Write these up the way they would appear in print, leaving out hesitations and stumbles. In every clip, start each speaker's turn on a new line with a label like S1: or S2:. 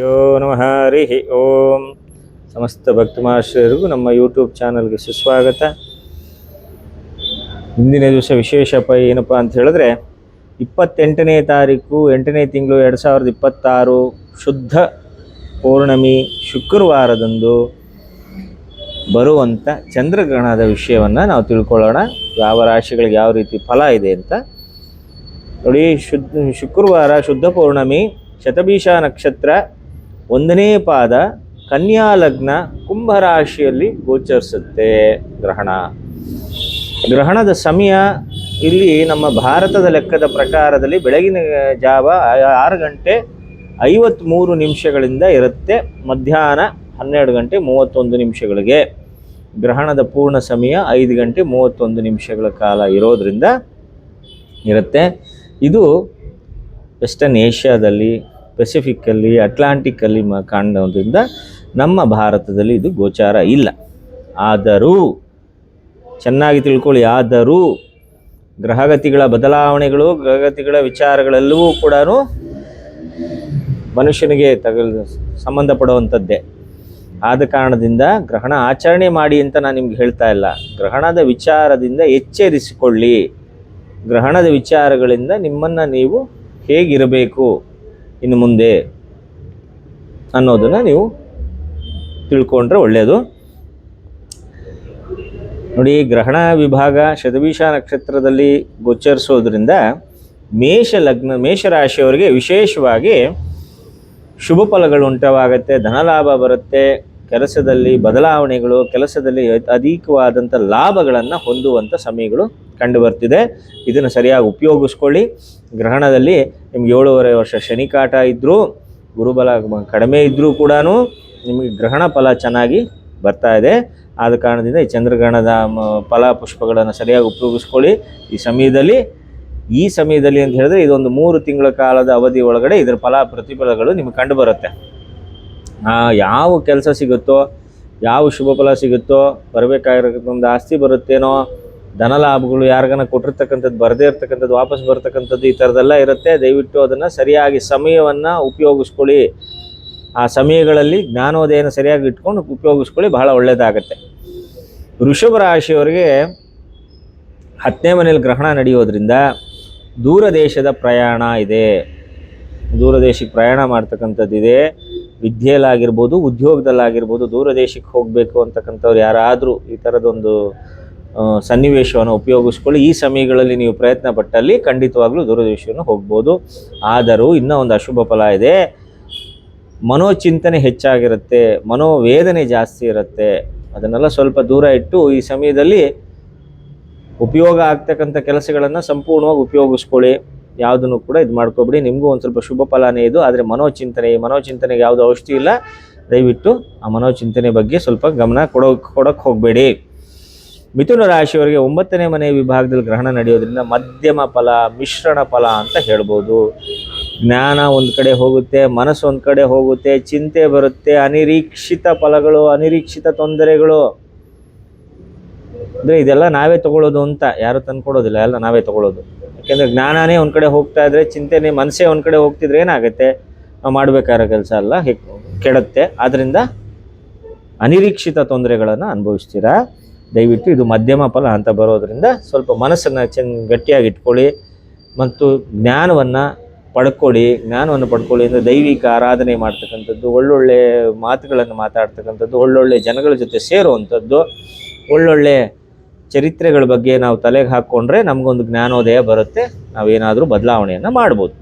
S1: ಯೋ ನಮಃ ಹರಿ ಓಂ. ಸಮಸ್ತ ಭಕ್ತಮಾಶ್ರಯರಿಗೂ ನಮ್ಮ ಯೂಟ್ಯೂಬ್ ಚಾನಲ್ಗೆ ಸುಸ್ವಾಗತ. ಇಂದಿನ ದಿವಸ ವಿಶೇಷ ಏನಪ್ಪ ಅಂತ ಹೇಳಿದ್ರೆ 28ನೇ ತಾರೀಕು 8ನೇ ತಿಂಗಳು 2026 ಶುದ್ಧ ಪೌರ್ಣಮಿ ಶುಕ್ರವಾರದಂದು ಬರುವಂಥ ಚಂದ್ರಗ್ರಹಣದ ವಿಷಯವನ್ನು ನಾವು ತಿಳ್ಕೊಳ್ಳೋಣ. ಯಾವ ರಾಶಿಗಳಿಗೆ ಯಾವ ರೀತಿ ಫಲ ಇದೆ ಅಂತ ನೋಡಿ. ಶುಕ್ರವಾರ ಶುದ್ಧ ಪೌರ್ಣಮಿ, ಶತಭೀಷ ನಕ್ಷತ್ರ, 1ನೇ ಪಾದ, ಕನ್ಯಾ ಲಗ್ನ, ಕುಂಭರಾಶಿಯಲ್ಲಿ ಗೋಚರಿಸುತ್ತೆ ಗ್ರಹಣದ ಸಮಯ ಇಲ್ಲಿ ನಮ್ಮ ಭಾರತದ ಲೆಕ್ಕದ ಪ್ರಕಾರದಲ್ಲಿ ಬೆಳಗಿನ ಜಾವ 6 ಗಂಟೆ 53 ನಿಮಿಷಗಳಿಂದ ಇರುತ್ತೆ. ಮಧ್ಯಾಹ್ನ 12 ಗಂಟೆ 31 ನಿಮಿಷಗಳಿಗೆ. ಗ್ರಹಣದ ಪೂರ್ಣ ಸಮಯ 5 ಗಂಟೆ 31 ನಿಮಿಷಗಳ ಕಾಲ ಇರೋದ್ರಿಂದ ಇರುತ್ತೆ. ಇದು ವೆಸ್ಟರ್ನ್ ಏಷ್ಯಾದಲ್ಲಿ, ಪೆಸಿಫಿಕ್ಕಲ್ಲಿ, ಅಟ್ಲಾಂಟಿಕ್ಕಲ್ಲಿ ಕಾಣೋದ್ರಿಂದ ನಮ್ಮ ಭಾರತದಲ್ಲಿ ಇದು ಗೋಚಾರ ಇಲ್ಲ. ಆದರೂ ಚೆನ್ನಾಗಿ ತಿಳ್ಕೊಳ್ಳಿ, ಆದರೂ ಗ್ರಹಗತಿಗಳ ಬದಲಾವಣೆಗಳು, ಗ್ರಹಗತಿಗಳ ವಿಚಾರಗಳೆಲ್ಲವೂ ಕೂಡ ಮನುಷ್ಯನಿಗೆ ಸಂಬಂಧಪಡುವಂಥದ್ದೇ. ಆದ ಕಾರಣದಿಂದ ಗ್ರಹಣ ಆಚರಣೆ ಮಾಡಿ ಅಂತ ನಾನು ನಿಮ್ಗೆ ಹೇಳ್ತಾ ಇಲ್ಲ. ಗ್ರಹಣದ ವಿಚಾರದಿಂದ ಎಚ್ಚರಿಸಿಕೊಳ್ಳಿ. ಗ್ರಹಣದ ವಿಚಾರಗಳಿಂದ ನಿಮ್ಮನ್ನು ನೀವು ಹೇಗಿರಬೇಕು ಇನ್ನು ಮುಂದೆ ಅನ್ನೋದನ್ನು ನೀವು ತಿಳ್ಕೊಂಡ್ರೆ ಒಳ್ಳೆಯದು. ನೋಡಿ, ಗ್ರಹಣ ವಿಭಾಗ ಶತಭೀಷ ನಕ್ಷತ್ರದಲ್ಲಿ ಗೋಚರಿಸೋದ್ರಿಂದ ಮೇಷರಾಶಿಯವರಿಗೆ ವಿಶೇಷವಾಗಿ ಶುಭ ಫಲಗಳು ಉಂಟವಾಗುತ್ತೆ. ಧನಲಾಭ ಬರುತ್ತೆ. ಕೆಲಸದಲ್ಲಿ ಬದಲಾವಣೆಗಳು, ಕೆಲಸದಲ್ಲಿ ಅಧಿಕವಾದಂಥ ಲಾಭಗಳನ್ನು ಹೊಂದುವಂಥ ಸಮಯಗಳು ಕಂಡುಬರ್ತಿದೆ. ಇದನ್ನು ಸರಿಯಾಗಿ ಉಪಯೋಗಿಸ್ಕೊಳ್ಳಿ. ಗ್ರಹಣದಲ್ಲಿ ನಿಮ್ಗೆ 7.5 ವರ್ಷ ಶನಿ ಕಾಟ ಇದ್ದರೂ, ಗುರುಬಲ ಕಡಿಮೆ ಇದ್ದರೂ ಕೂಡ ನಿಮಗೆ ಗ್ರಹಣ ಫಲ ಚೆನ್ನಾಗಿ ಬರ್ತಾ ಇದೆ. ಆದ ಕಾರಣದಿಂದ ಈ ಚಂದ್ರಗ್ರಹಣದ ಫಲ ಪುಷ್ಪಗಳನ್ನು ಸರಿಯಾಗಿ ಉಪಯೋಗಿಸ್ಕೊಳ್ಳಿ. ಈ ಸಮಯದಲ್ಲಿ ಅಂತ ಹೇಳಿದ್ರೆ ಇದೊಂದು 3 ತಿಂಗಳ ಕಾಲದ ಅವಧಿ ಒಳಗಡೆ ಇದರ ಪ್ರತಿಫಲಗಳು ನಿಮಗೆ ಕಂಡು ಬರುತ್ತೆ. ಯಾವ ಕೆಲಸ ಸಿಗುತ್ತೋ, ಯಾವ ಶುಭ ಫಲ ಸಿಗುತ್ತೋ, ಬರಬೇಕಾಗಿರೋದೊಂದು ಆಸ್ತಿ ಬರುತ್ತೇನೋ, ಧನಲಾಭಗಳು ಯಾರಿಗಾನ ಕೊಟ್ಟಿರ್ತಕ್ಕಂಥದ್ದು ಬರದೇ ಇರ್ತಕ್ಕಂಥದ್ದು ವಾಪಸ್ ಬರ್ತಕ್ಕಂಥದ್ದು, ಈ ಥರದ್ದೆಲ್ಲ ಇರುತ್ತೆ. ದಯವಿಟ್ಟು ಅದನ್ನು ಸರಿಯಾಗಿ ಸಮಯವನ್ನು ಉಪಯೋಗಿಸ್ಕೊಳ್ಳಿ. ಆ ಸಮಯಗಳಲ್ಲಿ ಜ್ಞಾನೋದಯನ ಸರಿಯಾಗಿ ಇಟ್ಕೊಂಡು ಉಪಯೋಗಿಸ್ಕೊಳ್ಳಿ, ಬಹಳ ಒಳ್ಳೆಯದಾಗತ್ತೆ. ವೃಷಭ ರಾಶಿಯವರಿಗೆ 10ನೇ ಮನೆಯಲ್ಲಿ ಗ್ರಹಣ ನಡೆಯೋದ್ರಿಂದ ದೂರ ದೇಶದ ಪ್ರಯಾಣ ಇದೆ. ದೂರ ದೇಶಕ್ಕೆ ಪ್ರಯಾಣ ಮಾಡ್ತಕ್ಕಂಥದ್ದಿದೆ. ವಿದ್ಯೆಯಲ್ಲಾಗಿರ್ಬೋದು, ಉದ್ಯೋಗದಲ್ಲಾಗಿರ್ಬೋದು, ದೂರ ದೇಶಕ್ಕೆ ಹೋಗಬೇಕು ಅಂತಕ್ಕಂಥವ್ರು ಯಾರಾದರೂ ಈ ಥರದೊಂದು ಸನ್ನಿವೇಶವನ್ನು ಉಪಯೋಗಿಸ್ಕೊಳ್ಳಿ. ಈ ಸಮಯಗಳಲ್ಲಿ ನೀವು ಪ್ರಯತ್ನ ಪಟ್ಟಲ್ಲಿ ಖಂಡಿತವಾಗ್ಲೂ ದೂರದೇಶವನ್ನು ಹೋಗ್ಬೋದು. ಆದರೂ ಇನ್ನೂ ಒಂದು ಅಶುಭ ಫಲ ಇದೆ. ಮನೋಚಿಂತನೆ ಹೆಚ್ಚಾಗಿರುತ್ತೆ, ಮನೋವೇದನೆ ಜಾಸ್ತಿ ಇರುತ್ತೆ. ಅದನ್ನೆಲ್ಲ ಸ್ವಲ್ಪ ದೂರ ಇಟ್ಟು ಈ ಸಮಯದಲ್ಲಿ ಉಪಯೋಗ ಆಗ್ತಕ್ಕಂಥ ಕೆಲಸಗಳನ್ನು ಸಂಪೂರ್ಣವಾಗಿ ಉಪಯೋಗಿಸ್ಕೊಳ್ಳಿ. ಯಾವುದನ್ನು ಕೂಡ ಇದು ಮಾಡ್ಕೊಬಿಡಿ. ನಿಮಗೂ ಒಂದು ಸ್ವಲ್ಪ ಶುಭ ಫಲನೇ ಇದು. ಆದರೆ ಮನೋಚಿಂತನೆಗೆ ಯಾವುದು ಔಷಧಿ ಇಲ್ಲ. ದಯವಿಟ್ಟು ಆ ಮನೋಚಿಂತನೆ ಬಗ್ಗೆ ಸ್ವಲ್ಪ ಗಮನ ಕೊಡೋಕ್ಕೆ ಹೋಗಬೇಡಿ. ಮಿಥುನ ರಾಶಿಯವರಿಗೆ 9ನೇ ಮನೆ ವಿಭಾಗದಲ್ಲಿ ಗ್ರಹಣ ನಡೆಯೋದ್ರಿಂದ ಮಧ್ಯಮ ಫಲ, ಮಿಶ್ರಣ ಫಲ ಅಂತ ಹೇಳ್ಬೋದು. ಜ್ಞಾನ ಒಂದು ಕಡೆ ಹೋಗುತ್ತೆ, ಮನಸ್ಸು ಒಂದು ಕಡೆ ಹೋಗುತ್ತೆ, ಚಿಂತೆ ಬರುತ್ತೆ, ಅನಿರೀಕ್ಷಿತ ಫಲಗಳು, ಅನಿರೀಕ್ಷಿತ ತೊಂದರೆಗಳು. ಅಂದರೆ ಇದೆಲ್ಲ ನಾವೇ ತಗೊಳ್ಳೋದು ಅಂತ ಯಾರು ತಂದ್ಕೊಡೋದಿಲ್ಲ, ಎಲ್ಲ ನಾವೇ ತಗೊಳ್ಳೋದು. ಯಾಕೆಂದರೆ ಜ್ಞಾನನೇ ಒಂದು ಕಡೆ ಹೋಗ್ತಾ ಇದ್ರೆ, ಚಿಂತೆನೇ ಮನಸ್ಸೇ ಒಂದು ಕಡೆ ಹೋಗ್ತಿದ್ರೆ ಏನಾಗುತ್ತೆ, ನಾವು ಮಾಡಬೇಕಾಗಿರೋ ಕೆಲಸ ಎಲ್ಲ ಕೆಡುತ್ತೆ. ಆದ್ದರಿಂದ ಅನಿರೀಕ್ಷಿತ ತೊಂದರೆಗಳನ್ನು ಅನುಭವಿಸ್ತೀರಾ. ದಯವಿಟ್ಟು ಇದು ಮಧ್ಯಮ ಫಲ ಅಂತ ಬರೋದ್ರಿಂದ ಸ್ವಲ್ಪ ಮನಸ್ಸನ್ನು ಗಟ್ಟಿಯಾಗಿ ಇಟ್ಕೊಳ್ಳಿ ಮತ್ತು ಜ್ಞಾನವನ್ನು ಪಡ್ಕೊಳ್ಳಿ ಅಂದರೆ ದೈವಿಕ ಆರಾಧನೆ ಮಾಡ್ತಕ್ಕಂಥದ್ದು, ಒಳ್ಳೊಳ್ಳೆ ಮಾತುಗಳನ್ನು ಮಾತಾಡ್ತಕ್ಕಂಥದ್ದು, ಒಳ್ಳೊಳ್ಳೆ ಜನಗಳ ಜೊತೆ ಸೇರುವಂಥದ್ದು, ಒಳ್ಳೊಳ್ಳೆ ಚರಿತ್ರೆಗಳ ಬಗ್ಗೆ ನಾವು ತಲೆಗೆ ಹಾಕ್ಕೊಂಡ್ರೆ ನಮಗೊಂದು ಜ್ಞಾನೋದಯ ಬರುತ್ತೆ. ನಾವೇನಾದರೂ ಬದಲಾವಣೆಯನ್ನು ಮಾಡ್ಬೋದು.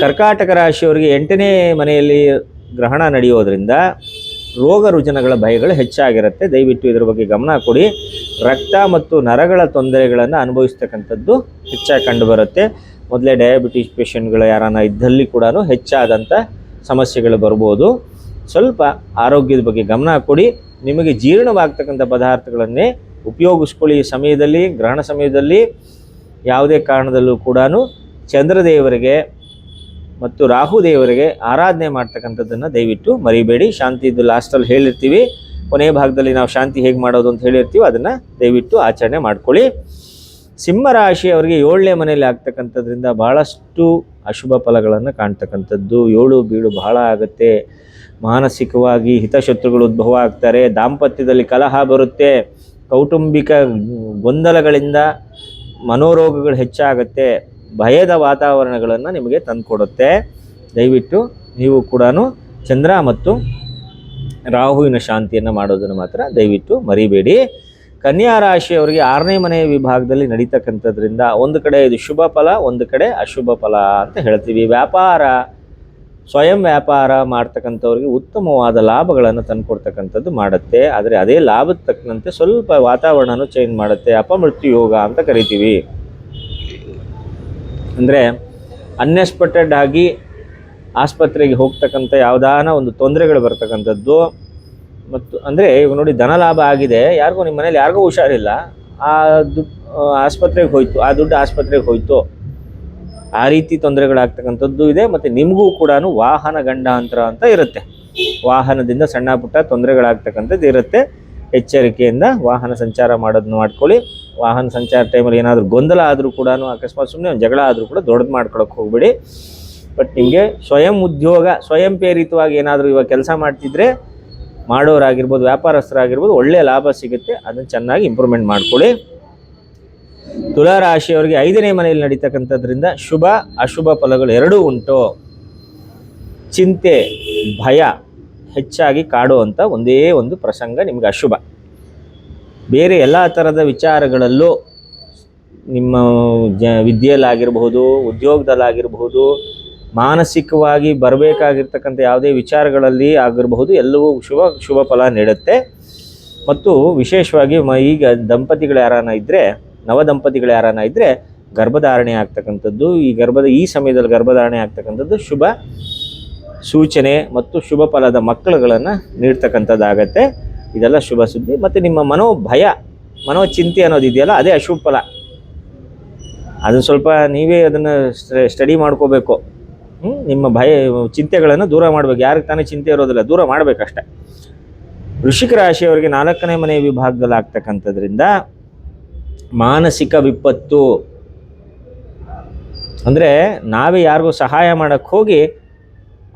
S1: ಕರ್ಕಾಟಕ ರಾಶಿಯವರಿಗೆ 8ನೇ ಮನೆಯಲ್ಲಿ ಗ್ರಹಣ ನಡೆಯೋದ್ರಿಂದ ರೋಗ ರುಜಿನಗಳ ಭಯಗಳು ಹೆಚ್ಚಾಗಿರುತ್ತೆ. ದಯವಿಟ್ಟು ಇದರ ಬಗ್ಗೆ ಗಮನ ಕೊಡಿ. ರಕ್ತ ಮತ್ತು ನರಗಳ ತೊಂದರೆಗಳನ್ನು ಅನುಭವಿಸ್ತಕ್ಕಂಥದ್ದು ಹೆಚ್ಚಾಗಿ ಕಂಡುಬರುತ್ತೆ. ಮೊದಲೇ ಡಯಾಬಿಟಿಸ್ ಪೇಷಂಟ್ಗಳು ಯಾರನ್ನ ಇದ್ದಲ್ಲಿ ಕೂಡ ಹೆಚ್ಚಾದಂಥ ಸಮಸ್ಯೆಗಳು ಬರ್ಬೋದು. ಸ್ವಲ್ಪ ಆರೋಗ್ಯದ ಬಗ್ಗೆ ಗಮನ ಕೊಡಿ. ನಿಮಗೆ ಜೀರ್ಣವಾಗ್ತಕ್ಕಂಥ ಪದಾರ್ಥಗಳನ್ನೇ ಉಪಯೋಗಿಸ್ಕೊಳ್ಳಿ. ಈ ಸಮಯದಲ್ಲಿ, ಗ್ರಹಣ ಸಮಯದಲ್ಲಿ ಯಾವುದೇ ಕಾರಣದಲ್ಲೂ ಕೂಡ ಚಂದ್ರದೇವರಿಗೆ ಮತ್ತು ರಾಹುದೇವರಿಗೆ ಆರಾಧನೆ ಮಾಡ್ತಕ್ಕಂಥದ್ದನ್ನು ದಯವಿಟ್ಟು ಮರಿಬೇಡಿ. ಶಾಂತಿದ್ದು ಲಾಸ್ಟಲ್ಲಿ ಹೇಳಿರ್ತೀವಿ, ಕೊನೆಯ ಭಾಗದಲ್ಲಿ ನಾವು ಶಾಂತಿ ಹೇಗೆ ಮಾಡೋದು ಅಂತ ಹೇಳಿರ್ತೀವಿ. ಅದನ್ನು ದಯವಿಟ್ಟು ಆಚರಣೆ ಮಾಡ್ಕೊಳ್ಳಿ. ಸಿಂಹರಾಶಿಯವರಿಗೆ 7ನೇ ಮನೆಯಲ್ಲಿ ಆಗ್ತಕ್ಕಂಥದ್ರಿಂದ ಬಹಳಷ್ಟು ಅಶುಭ ಫಲಗಳನ್ನು ಕಾಣ್ತಕ್ಕಂಥದ್ದು. 7 ಬೀಳು ಬಹಳ ಆಗುತ್ತೆ. ಮಾನಸಿಕವಾಗಿ ಹಿತಶತ್ರುಗಳು ಉದ್ಭವ ಆಗ್ತಾರೆ. ದಾಂಪತ್ಯದಲ್ಲಿ ಕಲಹ ಬರುತ್ತೆ. ಕೌಟುಂಬಿಕ ಗೊಂದಲಗಳಿಂದ ಮನೋರೋಗಗಳು ಹೆಚ್ಚಾಗುತ್ತೆ. ಭಯದ ವಾತಾವರಣಗಳನ್ನು ನಿಮಗೆ ತಂದುಕೊಡುತ್ತೆ. ದಯವಿಟ್ಟು ನೀವು ಕೂಡ ಚಂದ್ರ ಮತ್ತು ರಾಹುವಿನ ಶಾಂತಿಯನ್ನು ಮಾಡೋದನ್ನು ಮಾತ್ರ ದಯವಿಟ್ಟು ಮರಿಬೇಡಿ. ಕನ್ಯಾ ರಾಶಿಯವರಿಗೆ 6ನೇ ಮನೆಯ ವಿಭಾಗದಲ್ಲಿ ನಡೀತಕ್ಕಂಥದ್ರಿಂದ ಒಂದು ಕಡೆ ಇದು ಶುಭ ಫಲ, ಒಂದು ಕಡೆ ಅಶುಭ ಫಲ ಅಂತ ಹೇಳ್ತೀವಿ. ವ್ಯಾಪಾರ, ಸ್ವಯಂ ವ್ಯಾಪಾರ ಮಾಡ್ತಕ್ಕಂಥವ್ರಿಗೆ ಉತ್ತಮವಾದ ಲಾಭಗಳನ್ನು ತಂದುಕೊಡ್ತಕ್ಕಂಥದ್ದು ಮಾಡುತ್ತೆ. ಆದರೆ ಅದೇ ಲಾಭದ ತಕ್ಕಂತೆ ಸ್ವಲ್ಪ ವಾತಾವರಣನೂ ಚೇಂಜ್ ಮಾಡುತ್ತೆ. ಅಪಮೃತ್ಯು ಯೋಗ ಅಂತ ಕರಿತೀವಿ. ಅಂದರೆ ಅನ್ಎಕ್ಸ್ಪೆಕ್ಟೆಡ್ ಆಗಿ ಆಸ್ಪತ್ರೆಗೆ ಹೋಗ್ತಕ್ಕಂಥ ಯಾವುದಾನ ಒಂದು ತೊಂದರೆಗಳು ಬರ್ತಕ್ಕಂಥದ್ದು. ಮತ್ತು ಅಂದರೆ ಇವಾಗ ನೋಡಿ, ಧನ ಲಾಭ ಆಗಿದೆ, ಯಾರಿಗೂ ನಿಮ್ಮ ಮನೇಲಿ ಯಾರಿಗೂ ಹುಷಾರಿಲ್ಲ, ಆ ದುಡ್ಡು ಆಸ್ಪತ್ರೆಗೆ ಹೋಯ್ತು, ಆ ದುಡ್ಡು ಆಸ್ಪತ್ರೆಗೆ ಹೋಯ್ತು, ಆ ರೀತಿ ತೊಂದರೆಗಳಾಗ್ತಕ್ಕಂಥದ್ದು ಇದೆ. ಮತ್ತು ನಿಮಗೂ ಕೂಡ ವಾಹನ ಗಂಡಾಂತರ ಅಂತ ಇರುತ್ತೆ. ವಾಹನದಿಂದ ಸಣ್ಣ ಪುಟ್ಟ ತೊಂದರೆಗಳಾಗ್ತಕ್ಕಂಥದ್ದು ಇರುತ್ತೆ. ಎಚ್ಚರಿಕೆಯಿಂದ ವಾಹನ ಸಂಚಾರ ಮಾಡೋದನ್ನ ಮಾಡ್ಕೊಳ್ಳಿ. ವಾಹನ ಸಂಚಾರ ಟೈಮಲ್ಲಿ ಏನಾದರೂ ಗೊಂದಲ ಆದರೂ ಕೂಡ, ಅಕಸ್ಮಾತ್ ಸುಮ್ಮನೆ ಒಂದು ಜಗಳ ಆದರೂ ಕೂಡ ದೊಡ್ಡದು ಮಾಡ್ಕೊಳಕ್ಕೆ ಹೋಗ್ಬೇಡಿ. ಬಟ್ ನಿಮಗೆ ಸ್ವಯಂ ಉದ್ಯೋಗ, ಸ್ವಯಂ ಪ್ರೇರಿತವಾಗಿ ಏನಾದರೂ ಇವಾಗ ಕೆಲಸ ಮಾಡ್ತಿದ್ರೆ, ಮಾಡೋರಾಗಿರ್ಬೋದು, ವ್ಯಾಪಾರಸ್ಥರಾಗಿರ್ಬೋದು, ಒಳ್ಳೆಯ ಲಾಭ ಸಿಗುತ್ತೆ. ಅದನ್ನು ಚೆನ್ನಾಗಿ ಇಂಪ್ರೂವ್ಮೆಂಟ್ ಮಾಡ್ಕೊಳ್ಳಿ. ತುಲಾ ರಾಶಿಯವರಿಗೆ 5ನೇ ಮನೆಯಲ್ಲಿ ನಡೀತಕ್ಕಂಥದ್ರಿಂದ ಶುಭ ಅಶುಭ ಫಲಗಳು ಎರಡೂ ಉಂಟು. ಚಿಂತೆ, ಭಯ ಹೆಚ್ಚಾಗಿ ಕಾಡುವಂಥ ಒಂದೇ ಒಂದು ಪ್ರಸಂಗ ನಿಮಗೆ ಅಶುಭ. ಬೇರೆ ಎಲ್ಲ ಥರದ ವಿಚಾರಗಳಲ್ಲೂ, ನಿಮ್ಮ ವಿದ್ಯೆಯಲ್ಲಾಗಿರ್ಬಹುದು, ಉದ್ಯೋಗದಲ್ಲಾಗಿರ್ಬಹುದು, ಮಾನಸಿಕವಾಗಿ ಬರಬೇಕಾಗಿರ್ತಕ್ಕಂಥ ಯಾವುದೇ ವಿಚಾರಗಳಲ್ಲಿ ಆಗಿರಬಹುದು, ಎಲ್ಲವೂ ಶುಭ ಫಲ ನೀಡುತ್ತೆ. ಮತ್ತು ವಿಶೇಷವಾಗಿ ಈಗ ದಂಪತಿಗಳು ಯಾರಾನ ಇದ್ದರೆ, ನವದಂಪತಿಗಳು ಯಾರಾನ ಇದ್ದರೆ ಗರ್ಭಧಾರಣೆ ಆಗ್ತಕ್ಕಂಥದ್ದು, ಈ ಸಮಯದಲ್ಲಿ ಗರ್ಭಧಾರಣೆ ಆಗ್ತಕ್ಕಂಥದ್ದು ಶುಭ ಸೂಚನೆ ಮತ್ತು ಶುಭ ಫಲದ ಮಕ್ಕಳುಗಳನ್ನು ನೀಡ್ತಕ್ಕಂಥದ್ದಾಗತ್ತೆ. ಇದೆಲ್ಲ ಶುಭ ಸುದ್ದಿ. ಮತ್ತು ನಿಮ್ಮ ಮನೋಚಿಂತೆ ಅನ್ನೋದಿದೆಯಲ್ಲ, ಅದೇ ಅಶುಭ ಫಲ. ಅದನ್ನು ಸ್ವಲ್ಪ ನೀವೇ ಅದನ್ನು ಸ್ಟಡಿ ಮಾಡ್ಕೋಬೇಕು. ನಿಮ್ಮ ಚಿಂತೆಗಳನ್ನು ದೂರ ಮಾಡಬೇಕು. ಯಾರಿಗೆ ತಾನೇ ಚಿಂತೆ ಇರೋದಿಲ್ಲ, ದೂರ ಮಾಡಬೇಕಷ್ಟೆ. ವೃಶ್ಚಿಕ ರಾಶಿಯವರಿಗೆ 4ನೇ ಮನೆಯ ವಿಭಾಗದಲ್ಲಿ ಆಗ್ತಕ್ಕಂಥದ್ರಿಂದ ಮಾನಸಿಕ ವಿಪತ್ತು. ಅಂದರೆ ನಾವೇ ಯಾರಿಗೂ ಸಹಾಯ ಮಾಡೋಕ್ಕೆ ಹೋಗಿ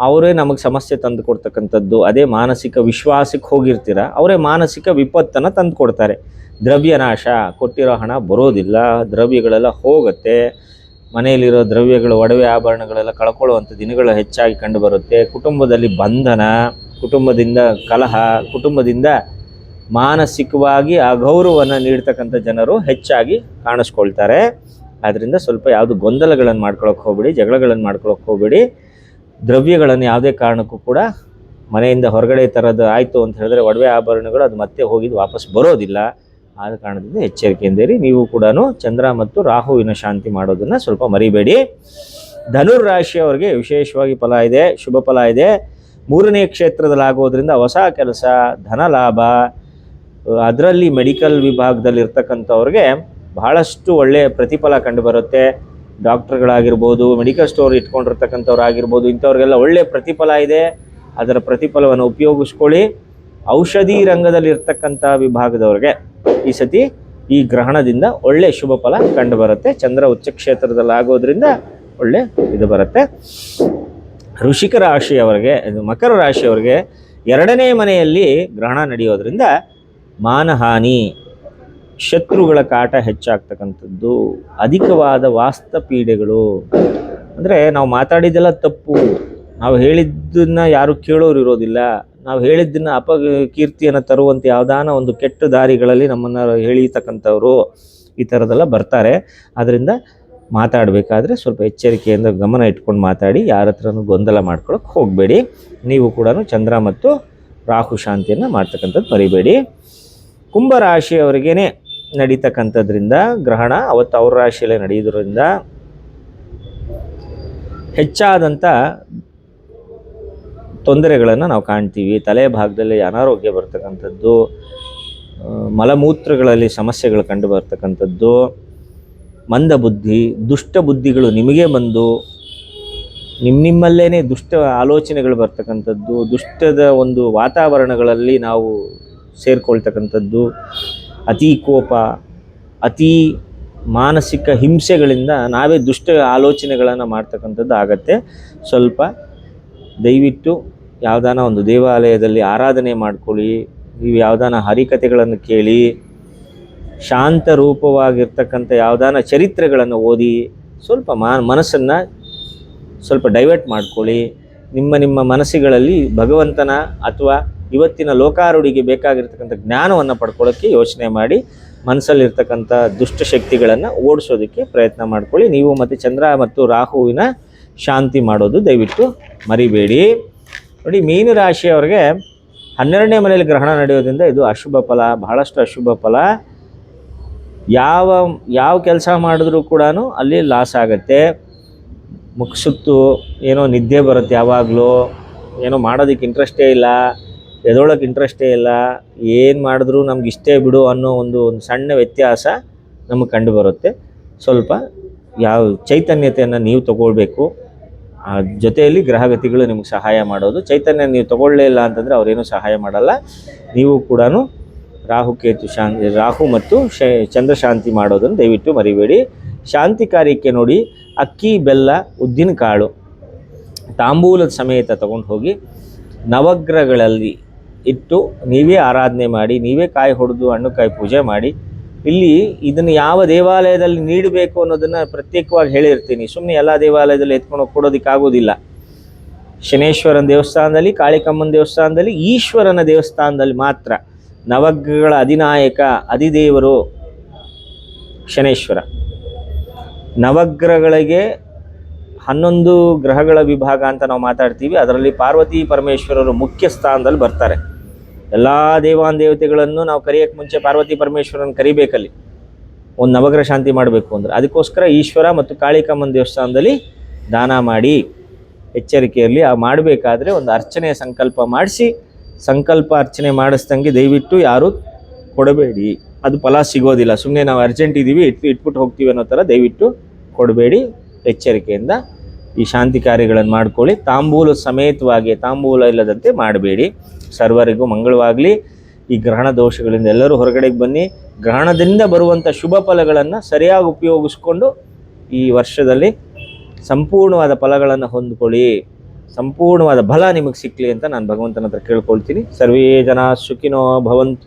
S1: ಅವರೇ ನಮಗೆ ಸಮಸ್ಯೆ ತಂದು ಕೊಡ್ತಕ್ಕಂಥದ್ದು. ಅದೇ ಮಾನಸಿಕ ವಿಶ್ವಾಸಕ್ಕೆ ಹೋಗಿರ್ತೀರ, ಅವರೇ ಮಾನಸಿಕ ವಿಪತ್ತನ್ನು ತಂದು ಕೊಡ್ತಾರೆ. ದ್ರವ್ಯನಾಶ, ಕೊಟ್ಟಿರೋ ಹಣ ಬರೋದಿಲ್ಲ, ದ್ರವ್ಯಗಳೆಲ್ಲ ಹೋಗುತ್ತೆ. ಮನೆಯಲ್ಲಿರೋ ದ್ರವ್ಯಗಳು, ಒಡವೆ ಆಭರಣಗಳೆಲ್ಲ ಕಳ್ಕೊಳ್ಳುವಂಥ ದಿನಗಳು ಹೆಚ್ಚಾಗಿ ಕಂಡುಬರುತ್ತೆ. ಕುಟುಂಬದಲ್ಲಿ ಬಂಧನ, ಕುಟುಂಬದಿಂದ ಕಲಹ, ಕುಟುಂಬದಿಂದ ಮಾನಸಿಕವಾಗಿ ಅಗೌರವವನ್ನು ನೀಡ್ತಕ್ಕಂಥ ಜನರು ಹೆಚ್ಚಾಗಿ ಕಾಣಿಸ್ಕೊಳ್ತಾರೆ. ಆದ್ದರಿಂದ ಸ್ವಲ್ಪ ಯಾವುದು ಗೊಂದಲಗಳನ್ನು ಮಾಡ್ಕೊಳಕ್ಕೆ ಹೋಗಬೇಡಿ, ಜಗಳಗಳನ್ನು ಮಾಡ್ಕೊಳಕ್ಕೆ ಹೋಗಬೇಡಿ. ದ್ರವ್ಯಗಳನ್ನು ಯಾವುದೇ ಕಾರಣಕ್ಕೂ ಕೂಡ ಮನೆಯಿಂದ ಹೊರಗಡೆ ತರೋದು ಆಯಿತು ಅಂತ ಹೇಳಿದ್ರೆ, ಒಡವೆ ಆಭರಣಗಳು ಅದು ಮತ್ತೆ ಹೋಗಿದ್ದು ವಾಪಸ್ ಬರೋದಿಲ್ಲ. ಆದ ಕಾರಣದಿಂದ ಎಚ್ಚರಿಕೆಯಿಂದಿರಿ. ನೀವು ಕೂಡ ಚಂದ್ರ ಮತ್ತು ರಾಹುವಿನ ಶಾಂತಿ ಮಾಡೋದನ್ನು ಸ್ವಲ್ಪ ಮರಿಬೇಡಿ. ಧನುರ್ ರಾಶಿಯವರಿಗೆ ವಿಶೇಷವಾಗಿ ಫಲ ಇದೆ, ಶುಭ ಫಲ ಇದೆ. 3ನೇ ಕ್ಷೇತ್ರದಲ್ಲಾಗೋದ್ರಿಂದ ಹೊಸ ಕೆಲಸ, ಧನ ಲಾಭ, ಅದರಲ್ಲಿ ಮೆಡಿಕಲ್ ವಿಭಾಗದಲ್ಲಿ ಇರ್ತಕ್ಕಂಥವ್ರಿಗೆ ಬಹಳಷ್ಟು ಒಳ್ಳೆಯ ಪ್ರತಿಫಲ ಕಂಡುಬರುತ್ತೆ. ಡಾಕ್ಟರ್ಗಳಾಗಿರ್ಬೋದು, ಮೆಡಿಕಲ್ ಸ್ಟೋರ್ ಇಟ್ಕೊಂಡಿರ್ತಕ್ಕಂಥವ್ರಾಗಿರ್ಬೋದು, ಇಂಥವ್ರಿಗೆಲ್ಲ ಒಳ್ಳೆಯ ಪ್ರತಿಫಲ ಇದೆ. ಅದರ ಪ್ರತಿಫಲವನ್ನು ಉಪಯೋಗಿಸ್ಕೊಳ್ಳಿ. ಔಷಧಿ ರಂಗದಲ್ಲಿ ಇರ್ತಕ್ಕಂಥ ವಿಭಾಗದವ್ರಿಗೆ ಈ ಸತಿ ಈ ಗ್ರಹಣದಿಂದ ಒಳ್ಳೆಯ ಶುಭ ಫಲ ಕಂಡುಬರುತ್ತೆ. ಚಂದ್ರ ಉಚ್ಚ ಕ್ಷೇತ್ರದಲ್ಲಿ ಆಗೋದ್ರಿಂದ ಒಳ್ಳೆ ಇದು ಬರುತ್ತೆ. ವೃಶ್ಚಿಕ ರಾಶಿಯವರಿಗೆ, ಮಕರ ರಾಶಿಯವರಿಗೆ 2ನೇ ಮನೆಯಲ್ಲಿ ಗ್ರಹಣ ನಡೆಯೋದ್ರಿಂದ ಮಾನಹಾನಿ, ಶತ್ರುಗಳ ಕಾಟ ಹೆಚ್ಚಾಗ್ತಕ್ಕಂಥದ್ದು, ಅಧಿಕವಾದ ವಾಸ್ತಪೀಡೆಗಳು. ಅಂದರೆ ನಾವು ಮಾತಾಡಿದ್ದೆಲ್ಲ ತಪ್ಪು, ನಾವು ಹೇಳಿದ್ದನ್ನು ಯಾರು ಕೇಳೋರು ಇರೋದಿಲ್ಲ, ನಾವು ಹೇಳಿದ್ದನ್ನು ಅಪಕೀರ್ತಿಯನ್ನು ತರುವಂಥ ಯಾವುದಾನ ಒಂದು ಕೆಟ್ಟ ದಾರಿಗಳಲ್ಲಿ ನಮ್ಮನ್ನು ಹೇಳಿರ್ತಕ್ಕಂಥವ್ರು ಈ ಥರದ್ದೆಲ್ಲ ಬರ್ತಾರೆ. ಆದ್ದರಿಂದ ಮಾತಾಡಬೇಕಾದ್ರೆ ಸ್ವಲ್ಪ ಎಚ್ಚರಿಕೆಯಿಂದ ಗಮನ ಇಟ್ಕೊಂಡು ಮಾತಾಡಿ. ಯಾರ ಹತ್ರನೂ ಗೊಂದಲ ಮಾಡ್ಕೊಳಕ್ಕೆ ಹೋಗಬೇಡಿ. ನೀವು ಕೂಡ ಚಂದ್ರ ಮತ್ತು ರಾಹು ಶಾಂತಿಯನ್ನು ಮಾಡ್ತಕ್ಕಂಥದ್ದು ಮರಿಬೇಡಿ. ಕುಂಭರಾಶಿಯವರಿಗೇ ನಡೀತಕ್ಕಂಥದ್ರಿಂದ ಗ್ರಹಣ ಅವತ್ತು ಅವ್ರ ರಾಶಿಯಲ್ಲೇ ನಡೆಯೋದ್ರಿಂದ ಹೆಚ್ಚಾದಂಥ ತೊಂದರೆಗಳನ್ನು ನಾವು ಕಾಣ್ತೀವಿ. ತಲೆ ಭಾಗದಲ್ಲಿ ಅನಾರೋಗ್ಯ ಬರ್ತಕ್ಕಂಥದ್ದು, ಮಲಮೂತ್ರಗಳಲ್ಲಿ ಸಮಸ್ಯೆಗಳು ಕಂಡು ಬರ್ತಕ್ಕಂಥದ್ದು, ಮಂದ ಬುದ್ಧಿ, ದುಷ್ಟ ಬುದ್ಧಿಗಳು ನಿಮಗೆ ಬಂದು ನಿಮ್ಮಲ್ಲೇ ದುಷ್ಟ ಆಲೋಚನೆಗಳು ಬರ್ತಕ್ಕಂಥದ್ದು, ದುಷ್ಟದ ಒಂದು ವಾತಾವರಣಗಳಲ್ಲಿ ನಾವು ಸೇರಿಕೊಳ್ತಕ್ಕಂಥದ್ದು, ಅತಿ ಕೋಪ, ಅತಿ ಮಾನಸಿಕ ಹಿಂಸೆಗಳಿಂದ ನಾವೇ ದುಷ್ಟ ಆಲೋಚನೆಗಳನ್ನು ಮಾಡ್ತಕ್ಕಂಥದ್ದು ಆಗತ್ತೆ. ಸ್ವಲ್ಪ ದಯವಿಟ್ಟು ಯಾವುದಾನ ಒಂದು ದೇವಾಲಯದಲ್ಲಿ ಆರಾಧನೆ ಮಾಡ್ಕೊಳ್ಳಿ, ನೀವು ಯಾವುದಾನ ಹರಿಕಥೆಗಳನ್ನು ಕೇಳಿ, ಶಾಂತ ರೂಪವಾಗಿರ್ತಕ್ಕಂಥ ಯಾವುದಾನ ಚರಿತ್ರೆಗಳನ್ನು ಓದಿ ಸ್ವಲ್ಪ ಮನಸ್ಸನ್ನು ಸ್ವಲ್ಪ ಡೈವರ್ಟ್ ಮಾಡ್ಕೊಳ್ಳಿ. ನಿಮ್ಮ ಮನಸ್ಸುಗಳಲ್ಲಿ ಭಗವಂತನ ಅಥವಾ ಇವತ್ತಿನ ಲೋಕಾರೂಢಿಗೆ ಬೇಕಾಗಿರ್ತಕ್ಕಂಥ ಜ್ಞಾನವನ್ನು ಪಡ್ಕೊಳ್ಳೋಕ್ಕೆ ಯೋಚನೆ ಮಾಡಿ ಮನಸ್ಸಲ್ಲಿರ್ತಕ್ಕಂಥ ದುಷ್ಟಶಕ್ತಿಗಳನ್ನು ಓಡಿಸೋದಕ್ಕೆ ಪ್ರಯತ್ನ ಮಾಡ್ಕೊಳ್ಳಿ. ನೀವು ಮತ್ತು ಚಂದ್ರ ಮತ್ತು ರಾಹುವಿನ ಶಾಂತಿ ಮಾಡೋದು ದಯವಿಟ್ಟು ಮರಿಬೇಡಿ. ನೋಡಿ, ಮೀನ ರಾಶಿಯವರಿಗೆ 12ನೇ ಮನೆಯಲ್ಲಿ ಗ್ರಹಣ ನಡೆಯೋದ್ರಿಂದ ಇದು ಅಶುಭ ಫಲ, ಬಹಳಷ್ಟು ಅಶುಭ ಫಲ. ಯಾವ ಕೆಲಸ ಮಾಡಿದ್ರೂ ಕೂಡ ಅಲ್ಲಿ ಲಾಸ್ ಆಗುತ್ತೆ. ಮುಖಸುತ್ತು ಏನೋ ನಿದ್ದೆ ಬರುತ್ತೆ, ಯಾವಾಗಲೂ ಏನೋ ಮಾಡೋದಕ್ಕೆ ಇಂಟ್ರೆಸ್ಟೇ ಇಲ್ಲ, ಎದೊಳಕ್ಕೆ ಇಂಟ್ರೆಸ್ಟೇ ಇಲ್ಲ, ಏನು ಮಾಡಿದ್ರೂ ನಮ್ಗೆ ಇಷ್ಟೇ ಬಿಡು ಅನ್ನೋ ಒಂದು ಸಣ್ಣ ವ್ಯತ್ಯಾಸ ನಮಗೆ ಕಂಡು ಬರುತ್ತೆ. ಸ್ವಲ್ಪ ಚೈತನ್ಯತೆಯನ್ನು ನೀವು ತಗೊಳ್ಬೇಕು. ಆ ಜೊತೆಯಲ್ಲಿ ಗ್ರಹಗತಿಗಳು ನಿಮ್ಗೆ ಸಹಾಯ ಮಾಡೋದು. ಚೈತನ್ಯ ನೀವು ತಗೊಳ್ಳೇ ಇಲ್ಲ ಅಂತಂದರೆ ಅವರೇನು ಸಹಾಯ ಮಾಡಲ್ಲ. ನೀವು ಕೂಡ ರಾಹು ಮತ್ತು ಚಂದ್ರ ಶಾಂತಿ ಮಾಡೋದನ್ನು ದಯವಿಟ್ಟು ಮರಿಬೇಡಿ. ಶಾಂತಿ ಕಾರ್ಯಕ್ಕೆ ನೋಡಿ, ಅಕ್ಕಿ, ಬೆಲ್ಲ, ಉದ್ದಿನ ಕಾಳು ತಾಂಬೂಲದ ಸಮೇತ ತಗೊಂಡು ಹೋಗಿ ನವಗ್ರಹಗಳಲ್ಲಿ ಇಟ್ಟು ನೀವೇ ಆರಾಧನೆ ಮಾಡಿ, ನೀವೇ ಕಾಯಿ ಹೊಡೆದು ಹಣ್ಣುಕಾಯಿ ಪೂಜೆ ಮಾಡಿ. ಇಲ್ಲಿ ಇದನ್ನು ಯಾವ ದೇವಾಲಯದಲ್ಲಿ ನೀಡಬೇಕು ಅನ್ನೋದನ್ನು ಪ್ರತ್ಯೇಕವಾಗಿ ಹೇಳಿರ್ತೀನಿ. ಸುಮ್ಮನೆ ಎಲ್ಲ ದೇವಾಲಯದಲ್ಲಿ ಎತ್ಕೊಂಡು ಕೊಡೋದಕ್ಕಾಗೋದಿಲ್ಲ. ಶನೇಶ್ವರನ ದೇವಸ್ಥಾನದಲ್ಲಿ, ಕಾಳಿಕಮ್ಮನ ದೇವಸ್ಥಾನದಲ್ಲಿ, ಈಶ್ವರನ ದೇವಸ್ಥಾನದಲ್ಲಿ ಮಾತ್ರ. ನವಗ್ರಹಗಳ ಅಧಿನಾಯಕ ಅಧಿದೇವರು ಶನೇಶ್ವರ. ನವಗ್ರಹಗಳಿಗೆ 11 ಗ್ರಹಗಳ ವಿಭಾಗ ಅಂತ ನಾವು ಮಾತಾಡ್ತೀವಿ. ಅದರಲ್ಲಿ ಪಾರ್ವತಿ ಪರಮೇಶ್ವರರು ಮುಖ್ಯ ಸ್ಥಾನದಲ್ಲಿ ಬರ್ತಾರೆ. ಎಲ್ಲ ದೇವತೆಗಳನ್ನು ನಾವು ಕರೆಯೋಕ್ಕೆ ಮುಂಚೆ ಪಾರ್ವತಿ ಪರಮೇಶ್ವರನ ಕರಿಬೇಕಲ್ಲಿ, ಒಂದು ನವಗ್ರಹ ಶಾಂತಿ ಮಾಡಬೇಕು ಅಂದರೆ. ಅದಕ್ಕೋಸ್ಕರ ಈಶ್ವರ ಮತ್ತು ಕಾಳಿಕಮ್ಮನ ದೇವಸ್ಥಾನದಲ್ಲಿ ದಾನ ಮಾಡಿ. ಎಚ್ಚರಿಕೆಯಲ್ಲಿ ಮಾಡಬೇಕಾದ್ರೆ ಒಂದು ಅರ್ಚನೆಯ ಸಂಕಲ್ಪ ಮಾಡಿಸಿ, ಸಂಕಲ್ಪ ಅರ್ಚನೆ ಮಾಡಿಸ್ದಂಗೆ ದಯವಿಟ್ಟು ಯಾರೂ ಕೊಡಬೇಡಿ. ಅದು ಫಲ ಸಿಗೋದಿಲ್ಲ. ಸುಮ್ಮನೆ ನಾವು ಅರ್ಜೆಂಟ್ ಇದ್ದೀವಿ ಇಟ್ಬಿಟ್ಟು ಹೋಗ್ತೀವಿ ಅನ್ನೋ ಥರ ದಯವಿಟ್ಟು ಕೊಡಬೇಡಿ. ಎಚ್ಚರಿಕೆಯಿಂದ ಈ ಶಾಂತಿ ಕಾರ್ಯಗಳನ್ನು ಮಾಡ್ಕೊಳ್ಳಿ. ತಾಂಬೂಲ ಸಮೇತವಾಗಿ, ತಾಂಬೂಲ ಇಲ್ಲದಂತೆ ಮಾಡಬೇಡಿ. ಸರ್ವರಿಗೂ ಮಂಗಳವಾಗಲಿ. ಈ ಗ್ರಹಣ ದೋಷಗಳಿಂದ ಎಲ್ಲರೂ ಹೊರಗಡೆಗೆ ಬನ್ನಿ. ಗ್ರಹಣದಿಂದ ಬರುವಂಥ ಶುಭ ಫಲಗಳನ್ನು ಸರಿಯಾಗಿ ಉಪಯೋಗಿಸ್ಕೊಂಡು ಈ ವರ್ಷದಲ್ಲಿ ಸಂಪೂರ್ಣವಾದ ಫಲಗಳನ್ನು ಹೊಂದ್ಕೊಳ್ಳಿ. ಸಂಪೂರ್ಣವಾದ ಬಲ ನಿಮಗೆ ಸಿಕ್ಕಲಿ ಅಂತ ನಾನು ಭಗವಂತನ ಹತ್ರ ಕೇಳ್ಕೊಳ್ತೀನಿ. ಸರ್ವೇ ಜನ ಸುಖಿನೋ ಭವಂತು.